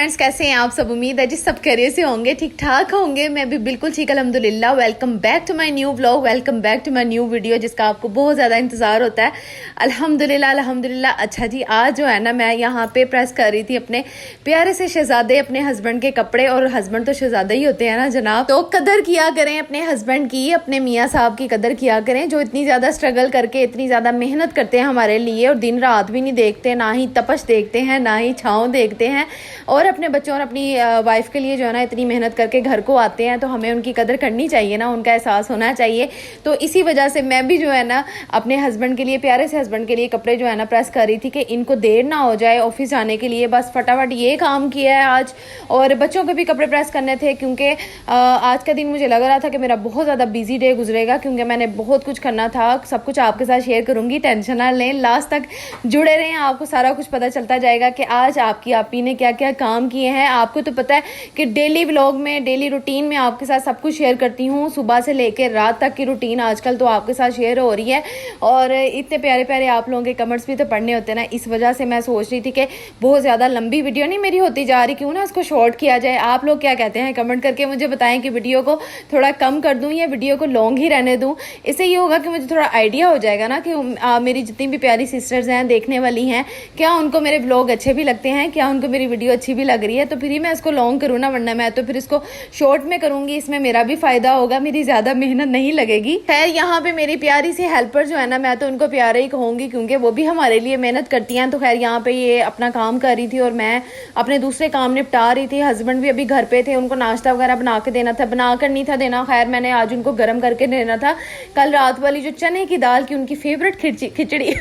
Friends, कैसे हैं आप सब। उम्मीद है जी सब खैरियत से होंगे, ठीक ठाक होंगे। मैं भी बिल्कुल ठीक अल्हम्दुलिल्लाह। Welcome back to my new vlog, welcome back to my new video जिसका आपको बहुत ज़्यादा इंतज़ार होता है। अल्हम्दुलिल्लाह अल्हम्दुलिल्लाह। अच्छा जी, आज जो है ना मैं यहाँ पे प्रेस कर रही थी अपने प्यारे से शहजादे, अपने हस्बैंड के कपड़े। और हस्बैंड तो शहजादा ही होते हैं ना जनाब, तो कदर किया करें अपने हस्बैंड की, अपने मियाँ साहब की कदर किया करें, जो इतनी ज़्यादा स्ट्रगल करके इतनी ज़्यादा मेहनत करते हैं हमारे लिए, और दिन रात भी नहीं देखते, ना ही तपश देखते हैं ना ही छाँव देखते हैं, और अपने बच्चों और अपनी वाइफ के लिए जो है ना इतनी मेहनत करके घर को आते हैं। तो हमें उनकी कदर करनी चाहिए ना, उनका एहसास होना चाहिए। तो इसी वजह से मैं भी जो है ना अपने हस्बैंड के लिए, प्यारे से हस्बैंड के लिए कपड़े जो है ना प्रेस कर रही थी कि इनको देर ना हो जाए ऑफिस जाने के लिए। बस फटाफट ये काम किया है आज, और बच्चों के भी कपड़े प्रेस करने थे, क्योंकि आज का दिन मुझे लग रहा था कि मेरा बहुत ज़्यादा बिजी डे गुजरेगा, क्योंकि मैंने बहुत कुछ करना था। सब कुछ आपके साथ शेयर करूँगी, टेंशन ना लें, लास्ट तक जुड़े रहें, आपको सारा कुछ पता चलता जाएगा कि आज आपकी आपी ने क्या क्या काम किए हैं। आपको तो पता है कि डेली व्लॉग में, डेली रूटीन में आपके साथ सब कुछ शेयर करती हूँ, सुबह से लेकर रात तक की रूटीन आजकल तो आपके साथ शेयर हो रही है। और इतने प्यारे प्यारे आप लोगों के कमेंट्स भी तो पढ़ने होते हैं ना, इस वजह से मैं सोच रही थी कि बहुत ज़्यादा लंबी वीडियो नहीं मेरी होती जा रही, क्यों ना इसको शॉर्ट किया जाए। आप लोग क्या कहते हैं, कमेंट करके मुझे बताएं कि वीडियो को थोड़ा कम कर दूँ या वीडियो को लॉन्ग ही रहने दूँ। इससे ये होगा कि मुझे थोड़ा आइडिया हो जाएगा ना कि मेरी जितनी भी प्यारी सिस्टर्स हैं, देखने वाली हैं, क्या उनको मेरे व्लॉग अच्छे भी लगते हैं, क्या उनको मेरी वीडियो अच्छी भी लग रही है। तो फिर ही मैं इसको लॉन्ग करूँ ना, वरना मैं तो फिर इसको शॉर्ट में करूँगी, इसमें मेरा भी फ़ायदा होगा, मेरी ज़्यादा मेहनत नहीं लगेगी। खैर, यहाँ पे मेरी प्यारी सी हेल्पर जो है ना, मैं तो उनको प्यारे ही कहूँगी क्योंकि वो भी हमारे लिए मेहनत करती हैं। तो खैर यहाँ पे ये अपना काम कर रही थी और मैं अपने दूसरे काम निपटा रही थी। हस्बैंड भी अभी घर पे थे, उनको नाश्ता वगैरह बना के देना था, बना कर नहीं था देना, खैर मैंने आज उनको गर्म करके देना था। कल रात वाली जो चने की दाल की उनकी फेवरेट खिचड़ी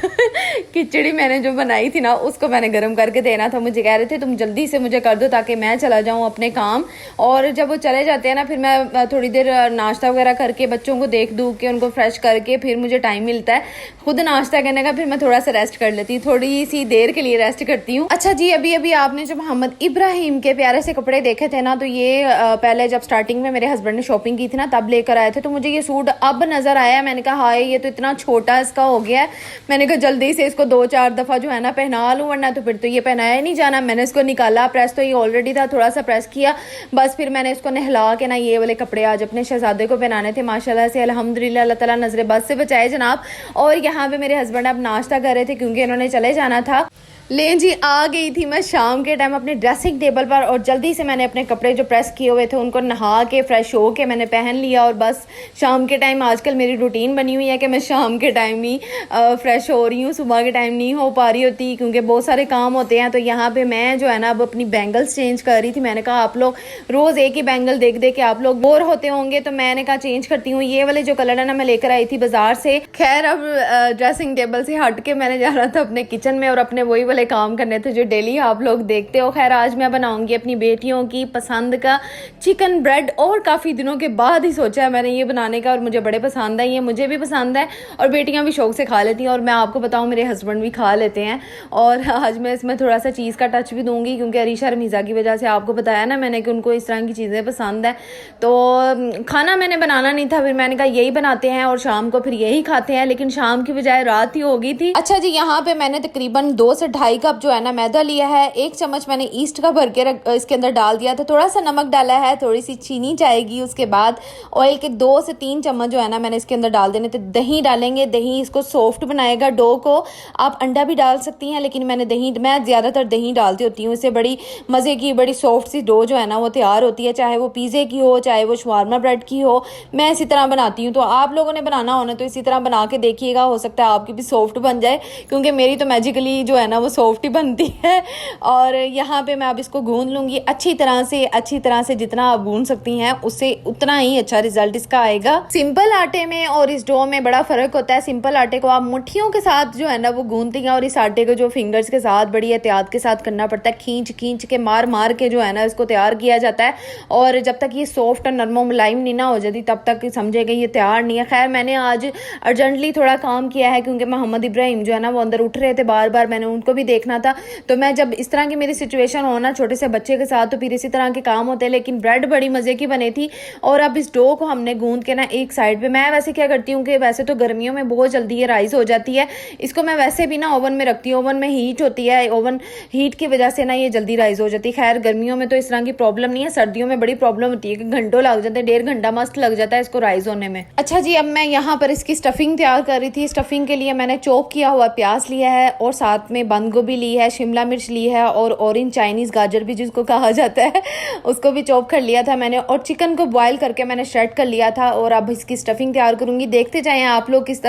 खिचड़ी मैंने जो बनाई थी ना, उसको मैंने गर्म करके देना था। मुझे कह रहे थे तुम जल्दी से मुझे कर दो ताकि मैं चला जाऊँ अपने काम। और जब वो चले जाते हैं ना, फिर मैं थोड़ी देर नाश्ता वगैरह करके बच्चों को देख दूँ के उनको फ्रेश करके फिर मुझे टाइम मिलता है खुद नाश्ता करने का, फिर मैं थोड़ा सा रेस्ट कर लेती हूँ, थोड़ी सी देर के लिए रेस्ट करती हूँ। अच्छा जी, अभी अभी आपने जो मोहम्मद इब्राहिम के प्यारे से कपड़े देखे थे ना, तो ये पहले जब स्टार्टिंग में मेरे हस्बैंड ने शॉपिंग की थी ना, तब लेकर आए थे। तो मुझे ये सूट अब नजर आया, मैंने कहा हाय ये तो इतना छोटा इसका हो गया है। मैंने कहा जल्दी से इसको 2-4 दफ़ा जो है ना पहना लूँ, वरना तो फिर तो ये पहनाया नहीं जाना। मैंने इसको निकाला, प्रेस तो ये ऑलरेडी था, थोड़ा सा प्रेस किया, बस फिर मैंने इसको नहला के ना ये वाले कपड़े आज अपने शहजादे को पहनाने थे। माशाल्लाह से अल्हम्दुलिल्लाह, अल्लाह ताला नजर बद से बचाए जनाब। और यहाँ पे मेरे हस्बैंड अब नाश्ता कर रहे थे क्योंकि इन्होंने चले जाना था। ले जी, आ गई थी मैं शाम के टाइम अपने ड्रेसिंग टेबल पर, और जल्दी से मैंने अपने कपड़े जो प्रेस किए हुए थे उनको नहा के फ्रेश हो के मैंने पहन लिया। और बस शाम के टाइम आजकल मेरी रूटीन बनी हुई है कि मैं शाम के टाइम ही फ्रेश हो रही हूँ, सुबह के टाइम नहीं हो पा रही होती क्योंकि बहुत सारे काम होते हैं। तो यहाँ पे मैं जो है ना अब अपनी बैंगल्स चेंज कर रही थी। मैंने कहा आप लोग रोज़ एक ही बैंगल देख दे के आप लोग बोर होते होंगे, तो मैंने कहा चेंज करती हूँ। ये वाले जो कलर है ना मैं लेकर आई थी बाजार से। खैर, अब ड्रेसिंग टेबल से हट के मैंने जाना था अपने किचन में और अपने वही वाले काम करने थे जो डेली आप लोग देखते हो। खैर, आज मैं बनाऊंगी अपनी बेटियों की पसंद का चिकन ब्रेड, और काफ़ी दिनों के बाद ही सोचा है मैंने ये बनाने का, और मुझे बड़े पसंद है, ये मुझे भी पसंद है और बेटियां भी शौक से खा लेती हैं। और मैं आपको बताऊं मेरे हस्बैंड भी खा लेते हैं। और आज मैं इसमें थोड़ा सा चीज़ का टच भी दूंगी क्योंकि अरीशा रमीज़ा की वजह से आपको बताया ना मैंने कि उनको इस तरह की चीज़ें पसंद है। तो खाना मैंने बनाना नहीं था, फिर मैंने कहा यही बनाते हैं और शाम को फिर यही खाते हैं, लेकिन शाम की बजाय रात ही हो गई थी। अच्छा जी, यहाँ पे मैंने तकरीबन 2 से 2.5 कप जो है ना मैदा लिया है। 1 चम्मच मैंने ईस्ट का भर के इसके अंदर डाल दिया था, थोड़ा सा नमक डाला है, थोड़ी सी चीनी जाएगी। उसके बाद ऑयल के 2 से 3 चम्मच जो है ना मैंने इसके अंदर डाल देने थे। दही डालेंगे, दही इसको सॉफ्ट बनाएगा डो को। आप अंडा भी डाल सकती हैं, लेकिन मैं ज़्यादातर दही डालती होती हूँ, इससे बड़ी मज़े की बड़ी सॉफ्ट सी डो जो है ना वो तैयार होती है, चाहे वो पिज़्ज़े की हो चाहे वो शवारमा ब्रेड की हो। मैं इसी तरह बनाती हूँ, तो आप लोगों ने बनाना होना तो इसी तरह बना के देखिएगा, हो सकता है आपकी भी सॉफ्ट बन जाए, क्योंकि मेरी तो मैजिकली जो है ना वो सॉफ्ट ही बनती है। और यहाँ पे मैं अब इसको गूंद लूँगी अच्छी तरह से जितना आप गूंद सकती हैं उससे उतना ही अच्छा रिजल्ट इसका आएगा। सिंपल आटे में और इस डो में बड़ा फ़र्क होता है। सिंपल आटे को आप मुट्ठियों के साथ जो है ना वो गूंदती हैं, और इस आटे को जो फिंगर्स के साथ बड़ी एहतियात के साथ करना पड़ता है, खींच के मार के जो है ना इसको तैयार किया जाता है। और जब तक ये सॉफ्ट और नरम मुलायम नहीं ना हो जाती तब तक समझेगा ये तैयार नहीं है। खैर, मैंने आज अर्जेंटली थोड़ा काम किया है क्योंकि मोहम्मद इब्राहिम जो है ना वो अंदर उठ रहे थे बार बार, मैंने उनको भी भी देखना था। तो मैं जब इस तरह की मेरी सिचुएशन हो ना छोटे से बच्चे के साथ, तो फिर इसी तरह के काम होते हैं। लेकिन ब्रेड बड़ी मज़े की बनी थी। और अब इस डो को हमने गूंद के ना एक साइड पे, मैं वैसे क्या करती हूँ कि वैसे तो गर्मियों में बहुत जल्दी ये राइस हो जाती है, इसको मैं वैसे भी ना ओवन में रखती हूँ, ओवन में हीट होती है, ओवन हीट की वजह से ना ये जल्दी राइस हो जाती है। खैर गर्मियों में तो इस तरह की प्रॉब्लम नहीं है, सर्दियों में बड़ी प्रॉब्लम होती है कि घंटों लग जाते हैं, 1.5 घंटा मस्त लग जाता है इसको राइस होने में। अच्छा जी, अब मैं यहाँ पर इसकी स्टफिंग तैयार कर रही थी। स्टफिंग के लिए मैंने चॉप किया हुआ प्याज लिया है और साथ में बंद गोभी ली है, शिमला मिर्च ली है और ऑरेंज चाइनीज गाजर भी जिसको कहा जाता है उसको भी चॉप कर लिया था मैंने। और चिकन को बॉयल करके मैंने श्रेड कर लिया था। और अब इसकी स्टफिंग तैयार करूंगी। देखते जाएं आप लोग किस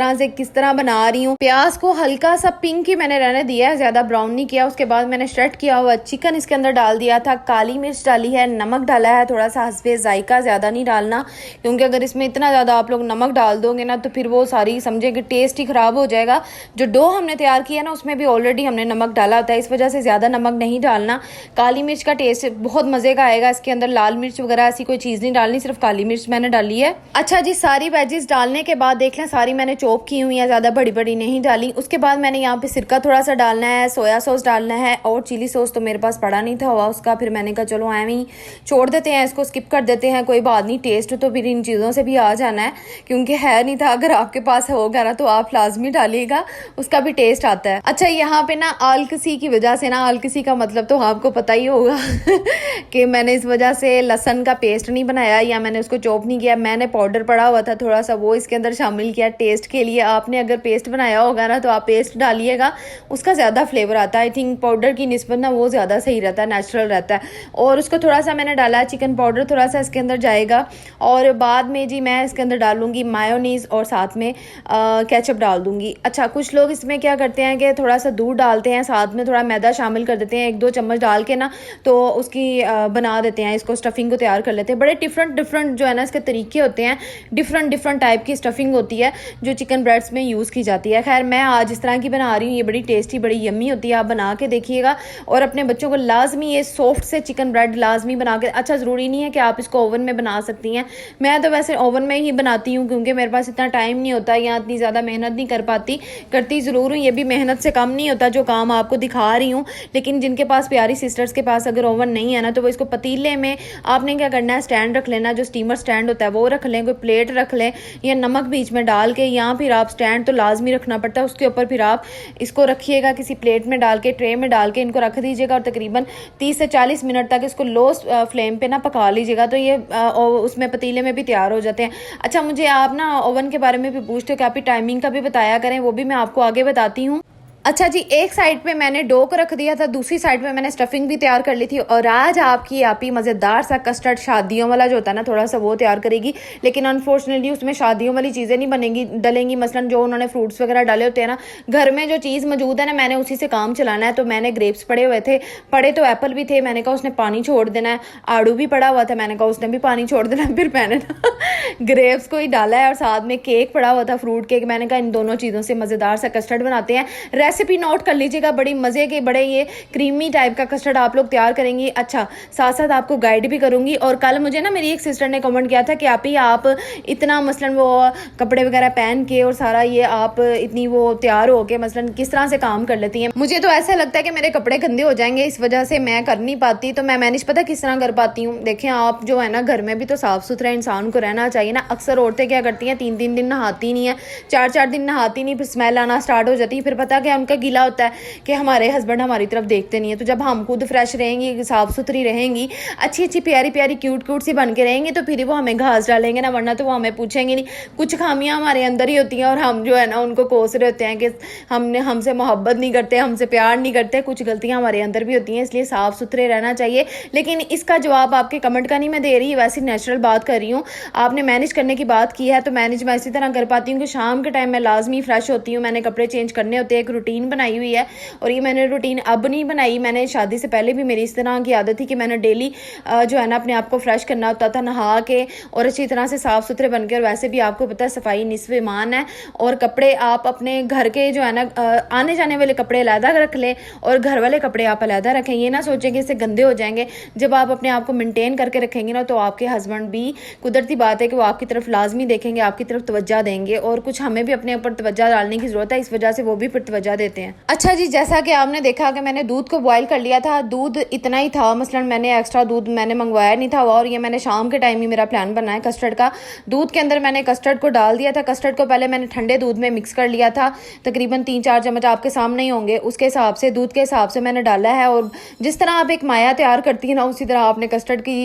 तरह बना रही हूँ। प्याज को हल्का सा पिंक ही मैंने रहने दिया है, ज्यादा ब्राउन नहीं किया। उसके बाद मैंने श्रेड किया हुआ चिकन इसके अंदर डाल दिया था, काली मिर्च डाली है, नमक डाला है थोड़ा सा हस्बे जायका, ज्यादा नहीं डालना क्योंकि अगर इसमें इतना ज्यादा आप लोग नमक डाल दोगे ना तो फिर वो सारी समझे कि टेस्ट ही खराब हो जाएगा। जो डो हमने तैयार किया ना उसमें भी ऑलरेडी हमने नमक डाला होता है, इस वजह से ज्यादा नमक नहीं डालना। काली मिर्च का टेस्ट बहुत मजे का आएगा इसके अंदर, लाल मिर्च वगैरह ऐसी कोई चीज नहीं डालनी, सिर्फ काली मिर्च मैंने डाली है। अच्छा जी, सारी वेजिस डालने के बाद देख लें सारी मैंने चॉप की हुई है, ज्यादा बड़ी बड़ी नहीं डाली। उसके बाद मैंने यहाँ पे सिरका थोड़ा सा डालना है, सोया सॉस डालना है और चिली सॉस तो मेरे पास पड़ा नहीं था हुआ उसका, फिर मैंने कहा चलो ऐਵੇਂ ही छोड़ देते हैं, इसको स्किप कर देते हैं, कोई बात नहीं। टेस्ट तो फिर इन चीज़ों से भी आ जाना है क्योंकि है नहीं था, अगर आपके पास होगा ना तो आप लाजमी डालिएगा, उसका भी टेस्ट आता है। अच्छा, यहाँ पे ना आलकसी की वजह से ना, आलकसी का मतलब तो आपको पता ही होगा कि मैंने इस वजह से लहसन का पेस्ट नहीं बनाया या मैंने उसको चॉप नहीं किया, मैंने पाउडर पड़ा हुआ था थोड़ा सा वो इसके अंदर शामिल किया टेस्ट के लिए। आपने अगर पेस्ट बनाया होगा ना तो आप पेस्ट डालिएगा, उसका ज़्यादा फ्लेवर आता है। आई थिंक पाउडर की निस्बत ना वो ज़्यादा सही रहता है, नेचुरल रहता है। और उसको थोड़ा सा मैंने डाला है, चिकन पाउडर थोड़ा सा इसके अंदर जाएगा। और बाद में जी मैं इसके अंदर डालूंगी मायोनीज़ और साथ में केचप डाल दूंगी। अच्छा, कुछ लोग इसमें क्या करते हैं कि थोड़ा सा दूध डालते हैं, साथ में थोड़ा मैदा शामिल कर देते हैं, 1-2 चम्मच डाल के ना तो उसकी बना देते हैं, इसको स्टफिंग को तैयार कर लेते हैं। बड़े डिफरेंट जो है ना इसके तरीके होते हैं, डिफरेंट टाइप की स्टफिंग होती है जो चिकन ब्रेड्स में यूज़ की जाती है। खैर मैं आज इस तरह की बना रही हूँ, ये बड़ी टेस्टी बड़ी यम्मी होती है, आप बना के देखिएगा और अपने बच्चों को लाजमी ये सॉफ्ट से चिकन ब्रेड लाजमी बना के। अच्छा, ज़रूरी नहीं है कि आप इसको ओवन में बना सकती हैं, मैं तो वैसे ओवन में ही बनाती हूँ क्योंकि मेरे पास इतना टाइम नहीं होता या इतनी ज़्यादा मेहनत नहीं कर पाती। करती ज़रूर हूँ, ये भी मेहनत से कम नहीं होता जो काम आपको दिखा रही हूँ। लेकिन जिनके पास प्यारी सिस्टर्स के पास अगर ओवन नहीं है ना तो वो इसको पतीले में आपने क्या करना है, स्टैंड रख लेना, जो स्टीमर स्टैंड होता है वो रख लें, कोई प्लेट रख लें या नमक बीच में डाल के, या फिर आप स्टैंड तो लाजमी रखना पड़ता है, उसके ऊपर फिर आप इसको रखिएगा किसी प्लेट में डाल के, ट्रे में डाल के इनको रख दीजिएगा और तकरीबन 30 से 40 मिनट तक इसको लो फ्लेम पे ना पका लीजिएगा, तो ये उसमें पतीले में भी तैयार हो जाते हैं। अच्छा, मुझे आप ना ओवन के बारे में भी पूछते हो कि आपकी टाइमिंग का भी बताया करें, वो भी मैं आपको आगे बताती हूँ। अच्छा जी, एक साइड पे मैंने डो को रख दिया था, दूसरी साइड पे मैंने स्टफिंग भी तैयार कर ली थी। और आज आपकी आपी मज़ेदार सा कस्टर्ड शादियों वाला जो होता है ना थोड़ा सा वो तैयार करेगी, लेकिन अनफॉर्चुनेटली उसमें शादियों वाली चीज़ें नहीं बनेंगी डलेंगी। मसलन जो उन्होंने फ्रूट्स वगैरह डाले होते हैं ना, घर में जो चीज़ मौजूद है ना मैंने उसी से काम चलाना है। तो मैंने ग्रेप्स पड़े हुए थे, पड़े तो एप्पल भी थे, मैंने कहा उसने पानी छोड़ देना है, आड़ू भी पड़ा हुआ था, मैंने कहा उसने भी पानी छोड़ देना है। फिर मैंने ना ग्रेप्स को ही डाला है और साथ में केक पड़ा हुआ था, फ्रूट केक। मैंने कहा इन दोनों चीज़ों से मज़ेदार सा कस्टर्ड बनाते हैं। रेसिपी नोट कर लीजिए, बड़ी मजे के बड़े ये क्रीमी टाइप का कस्टर्ड आप लोग तैयार करेंगी। अच्छा, साथ साथ आपको गाइड भी करूंगी। और कल मुझे ना मेरी एक सिस्टर ने कमेंट किया था कि आप इतना मसलन वो कपड़े वगैरह पहन के और सारा ये आप इतनी वो तैयार हो के मसलन किस तरह से काम कर लेती हैं। मुझे तो ऐसा लगता है कि मेरे कपड़े गंदे हो जाएंगे, इस वजह से मैं कर नहीं पाती। तो मैं मैनेज पता किस तरह कर पाती हूँ, देखें आप जो है ना घर में भी तो साफ सुथरा इंसान को रहना चाहिए ना। अक्सर औरतें क्या करती हैं, 3-3 दिन नहाती नहीं है, 4-4 दिन नहाती नहीं, फिर स्मेल आना स्टार्ट हो जाती है। फिर पता क्या उनका गीला होता है कि हमारे हस्बैंड हमारी तरफ देखते नहीं है। तो जब हम खुद फ्रेश रहेंगी, साफ सुथरी रहेंगी, अच्छी प्यारी क्यूट सी बन के रहेंगी, तो फिर वो हमें घास डालेंगे ना, वरना तो वो हमें पूछेंगे नहीं। कुछ खामियां हमारे अंदर ही होती हैं और हम जो है ना उनको कोस रहे होते हैं कि हमसे मोहब्बत नहीं करते, हमसे प्यार नहीं करते। कुछ गलतियां हमारे अंदर भी होती हैं, इसलिए साफ सुथरे रहना चाहिए। लेकिन इसका जवाब आपके कमेंट का नहीं मैं दे रही, वैसे नेचुरल बात कर रही हूँ। आपने मैनेज करने की बात की है तो मैनेज मैं इसी तरह कर पाती हूँ कि शाम के टाइम मैं लाजमी फ्रेश होती हूँ, मैंने कपड़े चेंज करने होते हैं, एक रूटीन बनाई हुई है। और ये मैंने रूटीन अब नहीं बनाई, मैंने शादी से पहले भी मेरी इस तरह की आदत थी कि मैंने डेली जो है ना अपने आप को फ्रेश करना होता था, नहा के और अच्छी तरह से साफ सुथरे बन के। और वैसे भी आपको पता है सफाई निस्फ ईमान है। और कपड़े आप अपने घर के जो है ना आने जाने वाले कपड़े अलहदा रख लें और घर वाले कपड़े आप अलहदा रखें। ये ना सोचें कि इससे गंदे हो जाएंगे। जब आप अपने आप को मेंटेन करके रखेंगे ना तो आपके हस्बैंड भी कुदरती बात है कि वो आपकी तरफ लाजमी देखेंगे, आपकी तरफ तवज्जो देंगे। और कुछ हमें भी अपने ऊपर तवज्जो डालने की ज़रूरत है, इस वजह से वो भी फिर तवज्जो देते हैं। अच्छा जी, जैसा कि आपने देखा कि मैंने दूध को बॉईल कर लिया था, दूध इतना ही था, मसलन मैंने एक्स्ट्रा दूध मैंने मंगवाया नहीं था, और ये मैंने शाम के टाइम ही मेरा प्लान बना है कस्टर्ड का। दूध के अंदर मैंने कस्टर्ड को डाल दिया था। कस्टर्ड को पहले मैंने ठंडे दूध में मिक्स कर लिया था, तकरीबन 3-4 चम्मच आपके सामने ही होंगे, उसके हिसाब से दूध के हिसाब से मैंने डाला है। और जिस तरह आप एक माया तैयार करती है ना, उसी तरह आपने कस्टर्ड की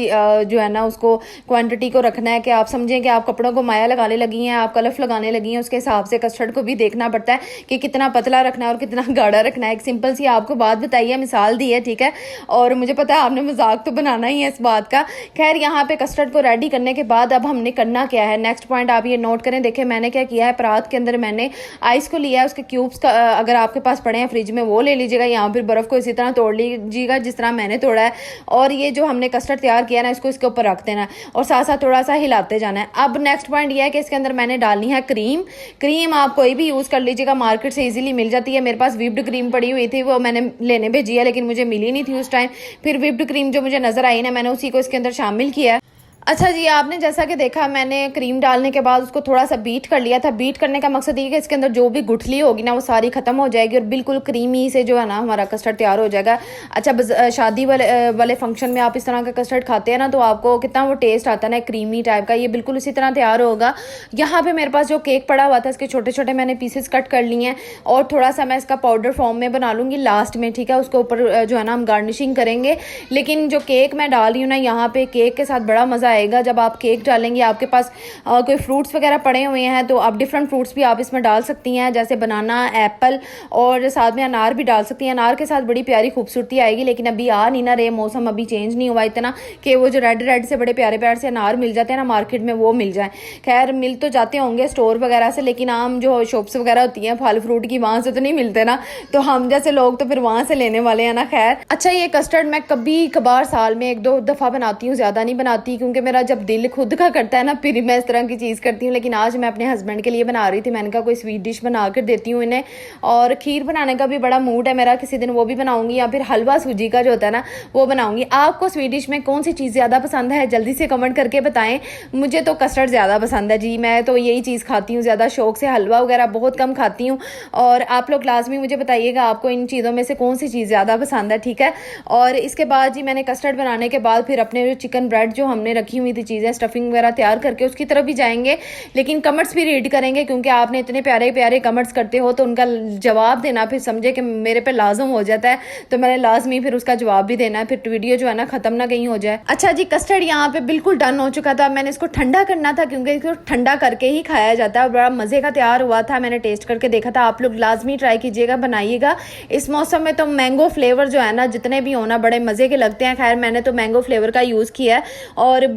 जो है ना उसको क्वांटिटी को रखना है कि आप समझें कि आप कपड़ों को माया लगाने लगी हैं, आप कलफ लगाने लगी हैं, उसके हिसाब से कस्टर्ड को भी देखना पड़ता है कि कितना पतला रखना है और कितना गाढ़ा रखना है। एक सिंपल सी आपको बात बताई है, मिसाल दी है, ठीक है। और मुझे पता है आपने मजाक तो बनाना ही है इस बात का। खैर, यहाँ पे कस्टर्ड को रेडी करने के बाद अब हमने करना क्या है, नेक्स्ट पॉइंट आप ये नोट करें। देखिए मैंने क्या किया है, परात के अंदर मैंने आइस को लिया है, उसके क्यूब्स का अगर आपके पास पड़े हैं फ्रिज में वो ले लीजिएगा, यहाँ फिर बर्फ को इसी तरह तोड़ लीजिएगा जिस तरह मैंने तोड़ा है। और ये जो हमने कस्टर्ड तैयार किया ना, इसको इसके ऊपर रख देना है और साथ साथ थोड़ा सा हिलाते जाना है। अब नेक्स्ट पॉइंट ये है कि इसके अंदर मैंने डालनी है क्रीम। क्रीम आप कोई भी यूज़ कर लीजिएगा, मार्केट से इजीली मिल जाती है। मेरे पास व्हिप्ड क्रीम पड़ी हुई थी, वो मैंने लेने भेजी है, लेकिन मुझे मिली नहीं थी उस टाइम। फिर व्हिप्ड क्रीम जो मुझे नज़र आई ना, मैंने उसी को इसके अंदर शामिल किया है। अच्छा जी, आपने जैसा कि देखा, मैंने क्रीम डालने के बाद उसको थोड़ा सा बीट कर लिया था। बीट करने का मकसद ये कि इसके अंदर जो भी गुठली होगी ना वो सारी ख़त्म हो जाएगी और बिल्कुल क्रीमी से जो है ना हमारा कस्टर्ड तैयार हो जाएगा। अच्छा, शादी वाले फंक्शन में आप इस तरह का कस्टर्ड खाते हैं ना, तो आपको कितना वो टेस्ट आता है ना क्रीमी टाइप का, ये बिल्कुल उसी तरह तैयार होगा। यहाँ पर मेरे पास जो केक पड़ा हुआ था, इसके छोटे छोटे मैंने पीसेस कट कर लिए हैं और थोड़ा सा मैं इसका पाउडर फॉर्म में बना लूँगी लास्ट में, ठीक है। उसके ऊपर जो है ना हम गार्निशिंग करेंगे। लेकिन जो केक मैं डाल रही हूँ ना, यहाँ पर केक के साथ बड़ा मज़ा आएगा जब आप केक डालेंगे। आपके पास कोई फ्रूट्स वगैरह पड़े हुए हैं तो आप डिफरेंट फ्रूट्स भी आप इसमें डाल सकती हैं, जैसे बनाना, एप्पल और साथ में अनार भी डाल सकती हैं। अनार के साथ बड़ी प्यारी खूबसूरती आएगी, लेकिन अभी आ नहीं ना रहे, मौसम अभी चेंज नहीं हुआ इतना कि वो जो रेड रेड से बड़े प्यारे प्यारे से अनार मिल जाते हैं ना मार्केट में, वो मिल जाए। खैर, मिल तो जाते होंगे स्टोर वगैरह से, लेकिन आम जो शॉप्स वगैरह होती हैं फल फ्रूट की, वहाँ से तो नहीं मिलते ना, तो हम जैसे लोग तो फिर वहाँ से लेने वाले हैं ना। खैर, अच्छा, ये कस्टर्ड मैं कभी कभार साल में 1-2 दफ़ा बनाती हूँ, ज़्यादा नहीं बनाती, क्योंकि मेरा जब दिल खुद का करता है ना फिर मैं इस तरह की चीज़ करती हूँ। लेकिन आज मैं अपने हस्बैंड के लिए बना रही थी, मैंने कहा कोई स्वीट डिश बना कर देती हूँ इन्हें। और खीर बनाने का भी बड़ा मूड है मेरा, किसी दिन वो भी बनाऊंगी, या फिर हलवा सूजी का जो होता है ना वो बनाऊंगी। आपको स्वीट डिश में कौन सी चीज़ ज़्यादा पसंद है, जल्दी से कमेंट करके बताएं। मुझे तो कस्टर्ड ज़्यादा पसंद है जी, मैं तो यही चीज़ खाती हूँ ज़्यादा शौक से, हलवा वगैरह बहुत कम खाती हूँ। और आप लोग लाजमी मुझे बताइएगा आपको इन चीज़ों में से कौन सी चीज़ ज़्यादा पसंद है, ठीक है। और इसके बाद जी मैंने कस्टर्ड बनाने के बाद फिर अपने जो चिकन ब्रेड जो हमने रखी हुई थी चीज़ें, स्टफिंग वगैरह तैयार करके उसकी तरफ भी जाएंगे। लेकिन कमेंट्स भी रीड करेंगे, क्योंकि आपने इतने प्यारे प्यारे कमेंट्स करते हो तो उनका जवाब देना फिर समझे कि मेरे पे लाजम हो जाता है, तो मैंने लाजमी फिर उसका जवाब भी देना है, फिर वीडियो जो है ना खत्म ना कहीं हो जाए। अच्छा जी, कस्टर्ड यहाँ पे बिल्कुल डन हो चुका था। मैंने इसको ठंडा करना था, क्योंकि इसको ठंडा करके ही खाया जाता है। बड़ा मज़े का तैयार हुआ था, मैंने टेस्ट करके देखा था। आप लोग लाजमी ट्राई कीजिएगा, बनाइएगा। इस मौसम में तो मैंगो फ्लेवर जो है ना जितने भी होना बड़े मज़े के लगते हैं। खैर, मैंने तो मैंगो फ्लेवर का यूज़ किया है। और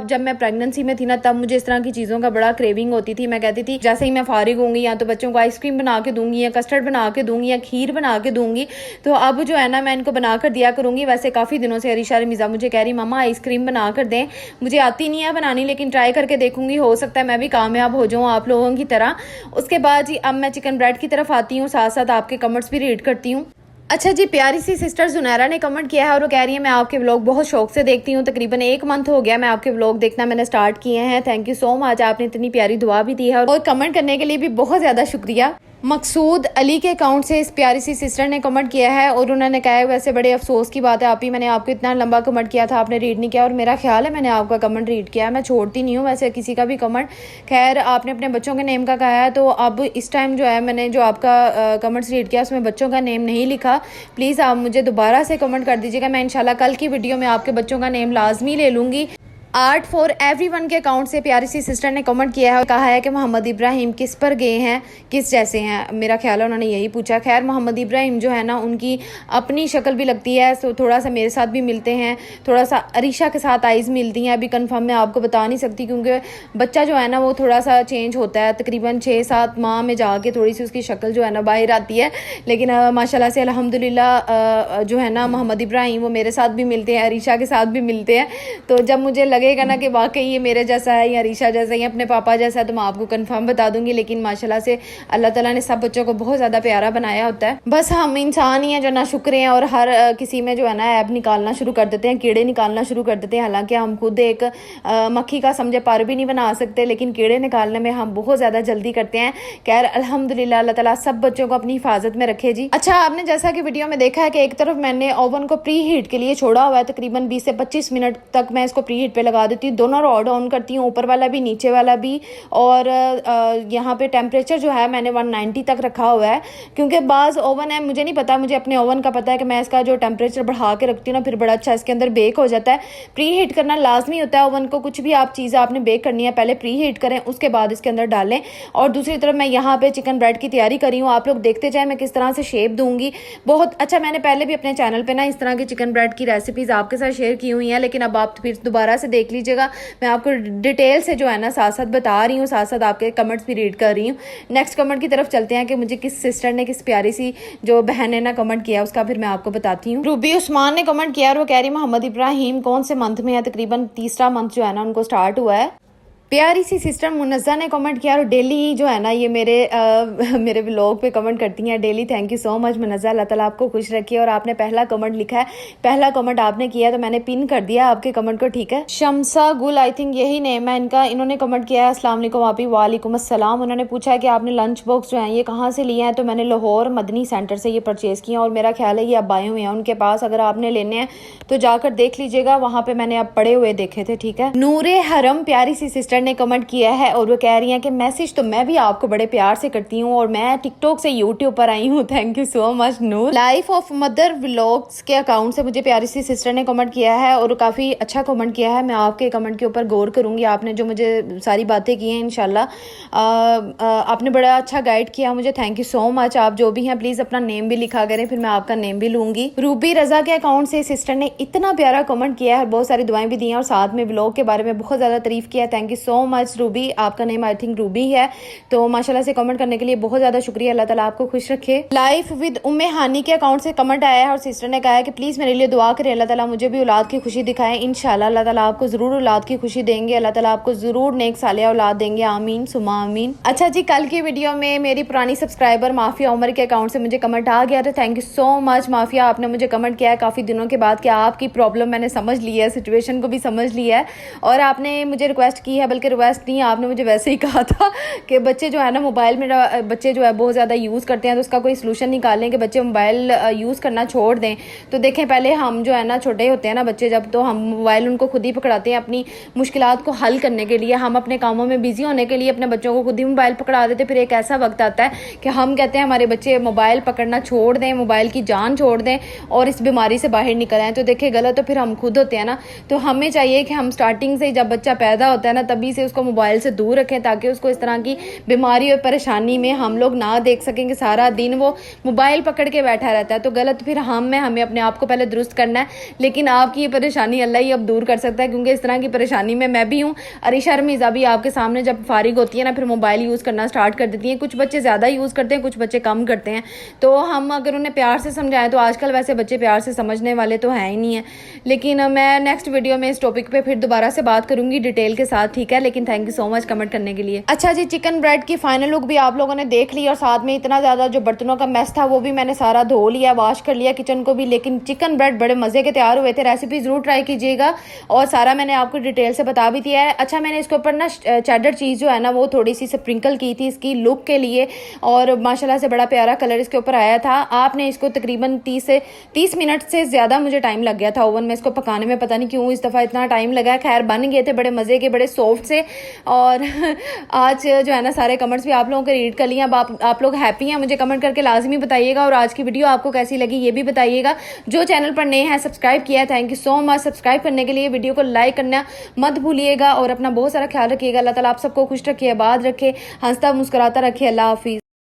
जब मैं प्रेगनेंसी में थी ना, तब मुझे इस तरह की चीज़ों का बड़ा क्रेविंग होती थी। मैं कहती थी जैसे ही मैं फारिग होंगी या तो बच्चों को आइसक्रीम बना के दूंगी, या कस्टर्ड बना के दूंगी, या खीर बना के दूंगी। तो अब जो है ना मैं इनको बना कर दिया करूंगी। वैसे काफ़ी दिनों से अरीशा रमीज़ा मुझे कह रही मामा आइसक्रीम बना कर दें। मुझे आती नहीं है बनानी, लेकिन ट्राई करके देखूंगी, हो सकता है मैं भी कामयाब हो जाऊँ आप लोगों की तरह। उसके बाद जी अब मैं चिकन ब्रेड की तरफ आती हूँ, साथ साथ आपके कमेंट्स भी रीड करती हूँ। अच्छा जी, प्यारी सी सिस्टर जुनैरा ने कमेंट किया है और वो कह रही है मैं आपके व्लॉग बहुत शौक से देखती हूँ। तकरीबन 1 मंथ हो गया मैं आपके व्लॉग देखना मैंने स्टार्ट किए हैं। थैंक यू सो मच, आपने इतनी प्यारी दुआ भी दी है और कमेंट करने के लिए भी बहुत ज़्यादा शुक्रिया। मकसूद अली के अकाउंट से इस प्यारी सी सिस्टर ने कमेंट किया है और उन्होंने कहा है वैसे बड़े अफसोस की बात है आप ही, मैंने आपको इतना लंबा कमेंट किया था, आपने रीड नहीं किया। और मेरा ख्याल है मैंने आपका कमेंट रीड किया है, मैं छोड़ती नहीं हूँ वैसे किसी का भी कमेंट। खैर, आपने अपने बच्चों के नेम का कहा है, तो अब इस टाइम जो है मैंने जो आपका कमेंट्स रीड किया उसमें बच्चों का नेम नहीं लिखा। प्लीज़ आप मुझे दोबारा से कमेंट कर दीजिएगा, मैं इंशाल्लाह कल की वीडियो में आपके बच्चों का नेम लाजमी ले लूँगी। आर्ट फॉर एवरीवन के अकाउंट से प्यारी सी सिस्टर ने कमेंट किया है और कहा है कि मोहम्मद इब्राहिम किस पर गए हैं, किस जैसे हैं। मेरा ख्याल है उन्होंने यही पूछा। खैर, मोहम्मद इब्राहिम जो है ना उनकी अपनी शक्ल भी लगती है, तो थोड़ा सा मेरे साथ भी मिलते हैं, थोड़ा सा अरीशा के साथ आइज़ मिलती हैं। अभी कंफर्म मैं आपको बता नहीं सकती, क्योंकि बच्चा जो है ना वो थोड़ा सा चेंज होता है, तकरीबन 6-7 माह में जाके थोड़ी सी उसकी शक्ल जो है ना बाहर आती है। लेकिन माशाल्लाह से अल्हम्दुलिल्लाह जो है ना मोहम्मद इब्राहिम वो मेरे साथ भी मिलते हैं, अरीशा के साथ भी मिलते हैं। तो जब मुझे लगेगा ना कि वाकई ये मेरे जैसा है या रीशा जैसा या अपने पापा जैसा है तो मैं आपको कंफर्म बता दूंगी। लेकिन माशाल्लाह से अल्लाह ताला ने सब बच्चों को बहुत ज़्यादा प्यारा बनाया होता है। बस हम इंसान ही हैं जो ना शुक्र हैं और हर किसी में जो है ना ऐप निकालना शुरू कर देते हैं, कीड़े निकालना शुरू कर देते हैं। हालांकि हम खुद एक मक्खी का समझे पर भी नहीं बना सकते, लेकिन कीड़े निकालने में हम बहुत ज़्यादा जल्दी करते हैं। खैर अल्हम्दुलिल्लाह अल्लाह ताला सब बच्चों को अपनी हिफाजत में रखे जी। अच्छा, आपने जैसा कि वीडियो में देखा है कि एक तरफ मैंने ओवन को प्री हीट के लिए छोड़ा हुआ है, तकरीबन 20 से 25 मिनट तक मैं इसको प्री हीट पे लगा देती हूँ। दोनों रॉड ऑन करती हूँ, ऊपर वाला भी नीचे वाला भी। और यहाँ पे टेम्परेचर जो है मैंने 190 तक रखा हुआ है, क्योंकि बाज़ ओवन है, मुझे नहीं पता, मुझे अपने ओवन का पता है कि मैं इसका जो टेम्परेचर बढ़ा के रखती हूँ ना फिर बड़ा अच्छा इसके अंदर बेक हो जाता है। प्री हीट करना लाजमी होता है ओवन को। कुछ भी आप चीज़ आपने बेक करनी है पहले प्री हीट करें, उसके बाद इसके अंदर डालें। और दूसरी तरफ मैं यहाँ पे चिकन ब्रेड की तैयारी करी हूँ, आप लोग देखते जाए मैं किस तरह से शेप दूंगी। बहुत अच्छा, मैंने पहले भी अपने चैनल पे ना इस तरह की चिकन ब्रेड की रेसिपीज़ आपके साथ शेयर की हुई हैं, लेकिन अब आप फिर दोबारा से देख लीजिएगा। मैं आपको डिटेल से जो है ना साथ साथ बता रही हूँ, साथ साथ आपके कमेंट्स भी रीड कर रही हूँ। नेक्स्ट कमेंट की तरफ चलते हैं कि मुझे किस सिस्टर ने, किस प्यारी सी जो बहन ने ना कमेंट किया, उसका फिर मैं आपको बताती हूँ। रूबी उस्मान ने कमेंट किया और वो कह रही मोहम्मद इब्राहिम कौन से मंथ में है, तकरीबन तीसरा मंथ जो है ना उनको स्टार्ट हुआ है। प्यारी सी सिस्टर मुनज़्ज़ा ने कमेंट किया और डेली जो है ना ये मेरे व्लॉग पे कमेंट करती हैं daily. Thank you so much Munazza, अल्लाह ताला आपको खुश रखिए। और आपने पहला कमेंट लिखा है, पहला कमेंट आपने किया तो मैंने पिन कर दिया आपके कमेंट को, ठीक है। शमसा गुल, आई थिंक यही नेम है इनका, इन्होंने कमेंट किया है अस्सलाम वालेकुम आपी। वालेकुम अस्सलाम। उन्होंने पूछा है कि आपने लंच बॉक्स जो है ये कहाँ से लिए हैं, तो मैंने लाहौर मदनी सेंटर से ये परचेज़ किया और मेरा ख्याल है ये अब आए हुए हैं उनके पास। अगर आपने लेने हैं तो जाकर देख लीजिएगा, वहाँ पे मैंने अब पड़े हुए देखे थे, ठीक है। नूरे हरम प्यारी सी सिस्टर ने कमेंट किया है और वो कह रही हैं कि मैसेज तो मैं भी आपको बड़े प्यार से करती हूँ और मैं टिकटॉक से यूट्यूब पर आई हूँ। Thank you so much Noor. Life of mother vlogs के अकाउंट से मुझे प्यारी सी सिस्टर ने कमेंट किया है और काफ़ी अच्छा कमेंट किया है। मैं आपके कमेंट के ऊपर गौर करूँगी, आपने जो मुझे सारी बातें की हैं इंशाल्लाह आपने बड़ा अच्छा गाइड किया मुझे। Thank you so much. आप जो भी हैं प्लीज़ अपना नेम भी लिखा करें, फिर मैं आपका नेम भी लूँगी। रूबी रजा के अकाउंट से सिस्टर ने इतना प्यारा कमेंट किया है, बहुत सारी दुआएं भी दी हैं और साथ में व्लॉग के बारे में बहुत ज़्यादा तारीफ किया है। Thank you so much Ruby, आपका नेम आई थिंक रूबी है, तो माशाल्लाह से कमेंट करने के लिए बहुत ज़्यादा शुक्रिया। अल्लाह ताला आपको खुश रखे। लाइफ विद उम्मे हानी के अकाउंट से कमेंट आया है और सिस्टर ने कहा है कि प्लीज़ मेरे लिए दुआ करें, अल्लाह ताला मुझे भी औलाद की खुशी दिखाएं। इंशाल्लाह अल्लाह ताला आपको ज़रूर औलाद की खुशी देंगे, अल्लाह ताला आपको ज़रूर नेक सालिया औलाद देंगे, आमीन सुमा आमीन। अच्छा जी, कल की वीडियो में मेरी पुरानी सब्सक्राइबर माफिया उमर के अकाउंट से मुझे कमेंट आ गया था। Thank you so much mafia, आपने मुझे कमेंट किया है काफ़ी दिनों के बाद कि आपकी प्रॉब्लम मैंने समझ ली है, सिचुएशन को भी समझ लिया है और आपने मुझे रिक्वेस्ट की है, बल्कि रिक्वेस्ट नहीं, आपने मुझे वैसे ही कहा था कि बच्चे जो है ना मोबाइल में बच्चे जो है बहुत ज़्यादा यूज़ करते हैं, तो उसका कोई सलूशन निकालें कि बच्चे मोबाइल यूज़ करना छोड़ दें। तो देखें, पहले हम जो है ना छोटे होते हैं ना बच्चे जब, तो हम मोबाइल उनको खुद ही पकड़ाते हैं अपनी मुश्किलात को हल करने के लिए। हम अपने कामों में बिजी होने के लिए अपने बच्चों को खुद ही मोबाइल पकड़ा देते। फिर एक ऐसा वक्त आता है कि हम कहते हैं हमारे बच्चे मोबाइल पकड़ना छोड़ दें, मोबाइल की जान छोड़ दें और इस बीमारी से बाहर निकल आएँ। तो देखिए गलत तो फिर हम खुद होते हैं ना। तो हमें चाहिए कि हम स्टार्टिंग से जब बच्चा पैदा होता है ना तभी से उसको मोबाइल से दूर रखें, ताकि उसको इस तरह की बीमारी और परेशानी में हम लोग ना देख सकेंगे। सारा दिन वो मोबाइल पकड़ के बैठा रहता है, तो गलत फिर हमें अपने आप को पहले दुरुस्त करना है। लेकिन आपकी ये परेशानी अल्लाह ही अब दूर कर सकता है, क्योंकि इस तरह की परेशानी में मैं भी हूँ। अरीशा रमीज़ा भी आपके सामने जब फारिग होती है ना फिर मोबाइल यूज़ करना स्टार्ट कर देती हैं। कुछ बच्चे ज़्यादा यूज़ करते हैं, कुछ बच्चे कम करते हैं। तो हम अगर उन्हें प्यार से समझाएं, तो आजकल वैसे बच्चे प्यार से समझने वाले तो हैं ही नहीं है। लेकिन मैं नेक्स्ट वीडियो में इस टॉपिक पे फिर दोबारा से बात करूंगी डिटेल के साथ, ठीक है। लेकिन thank you so much comment करने के लिए। अच्छा जी, चिकन ब्रेड की फाइनल लुक भी आप लोगों ने देख ली और साथ में इतना ज़्यादा जो बर्तनों का मैस था वो भी मैंने सारा धो लिया, वॉश कर लिया किचन को भी। लेकिन चिकन ब्रेड बड़े मज़े के तैयार हुए थे। रेसिपी ज़रूर ट्राई कीजिएगा और सारा मैंने आपको डिटेल से बता भी दिया है। अच्छा, मैंने इसके ऊपर ना चेडर चीज़ जो है ना वो थोड़ी सी स्प्रिंकल की थी इसकी लुक के लिए और माशाल्लाह से बड़ा प्यारा कलर इसके ऊपर आया था। आपने इसको तकरीबन 30 मिनट से ज़्यादा मुझे टाइम लग गया था ओवन में इसको पकाने में, पता नहीं क्यों इस दफ़ा इतना टाइम लगा। खैर बन गए थे बड़े मज़े के, बड़े सॉफ्ट से। और आज जो है ना सारे कमेंट्स भी आप लोगों के रीड कर लिए। अब आप लोग हैप्पी हैं, मुझे कमेंट करके लाजमी बताइएगा। और आज की वीडियो आपको कैसी लगी ये भी बताइएगा। जो चैनल पर नए हैं सब्सक्राइब किया है, thank you so much. Subscribe करने के लिए वीडियो को लाइक करना मत भूलिएगा और अपना बहुत सारा ख्याल रखिएगा। अल्लाह ताला आप सबको खुश रखे, आबाद रखे, हंसता मुस्कुराता रखे। अल्लाह हाफिज़।